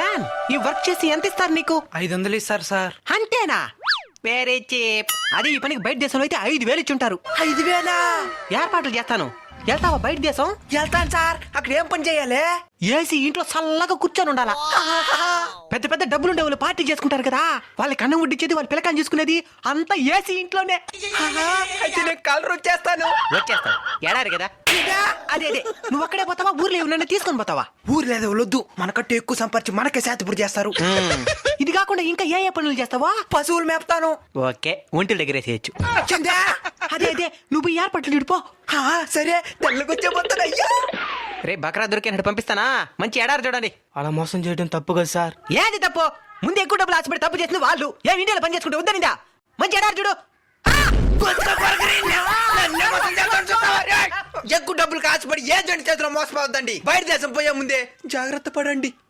Man ఈ work చేసి ఎంత ఇస్తారు నీకు? 500 ఇస్తారు సార్. అంతేనా? వేరే చీప్. అది ఈ పనికి బయట దేశంలో అయితే 5,000 ఇచ్చుంటారు. 5,000? ఏర్పాట్లు చేస్తాను. వెళ్తావా బయట దేశం? వెళ్తాను సార్. అక్కడ ఏం పని చేయాలి? ఏసీ ఇంట్లో చల్లగా కూర్చొని ఉండాలా. పెద్ద పెద్ద డబ్బులుండే వాళ్ళు పార్టీ చేసుకుంటారు కదా, వాళ్ళకి అన్నం వడ్డించేది, వాళ్ళ పిల్లకాన్ని చూసుకునేది అంతా ఏసీ ఇంట్లోనే. అయితే నేను కలర్ వచ్చేస్తాను. వచ్చేస్తావు ఎడారు కదా. అదే అదే నువ్వు అక్కడే పోతావా, ఊర్లో ఏమన్నా తీసుకొని పోతావా? ఊరు లేదు వద్దు, మనకంటే ఎక్కువ సంపర్చి మనకే శాతపూర్ చేస్తారు. ఇది కాకుండా ఇంకా ఏ పనులు చేస్తావా? పశువులు మేపుతాను. ఓకే, ఒంటిల దగ్గర చేయొచ్చు. చిందా? అదే అదే నువ్వు ఈ ఏర్పాట్లు ఇడిపో. సరే తెల్లకొచ్చేపోతాను. అయ్యా రే బకరా దొరికినట్టు పంపిస్తానా? మంచి ఎడారు చూడండి. అలా మోసం చేయడం తప్పు కదా సార్. ఏది తప్పు? ముందు ఎక్కువ డబ్బులు ఆశపడి తప్పు చేసిన వాళ్ళు ఏం ఇండియాలో పని చేసుకుంటే వద్దనిందా? మంచి ఎడారు చూడు. ఎక్కువ డబ్బులు కాసుపడి ఏ జంటి చేతిలో మోసపోవద్దండి. బయట దేశం పోయే ముందే జాగ్రత్త పడండి.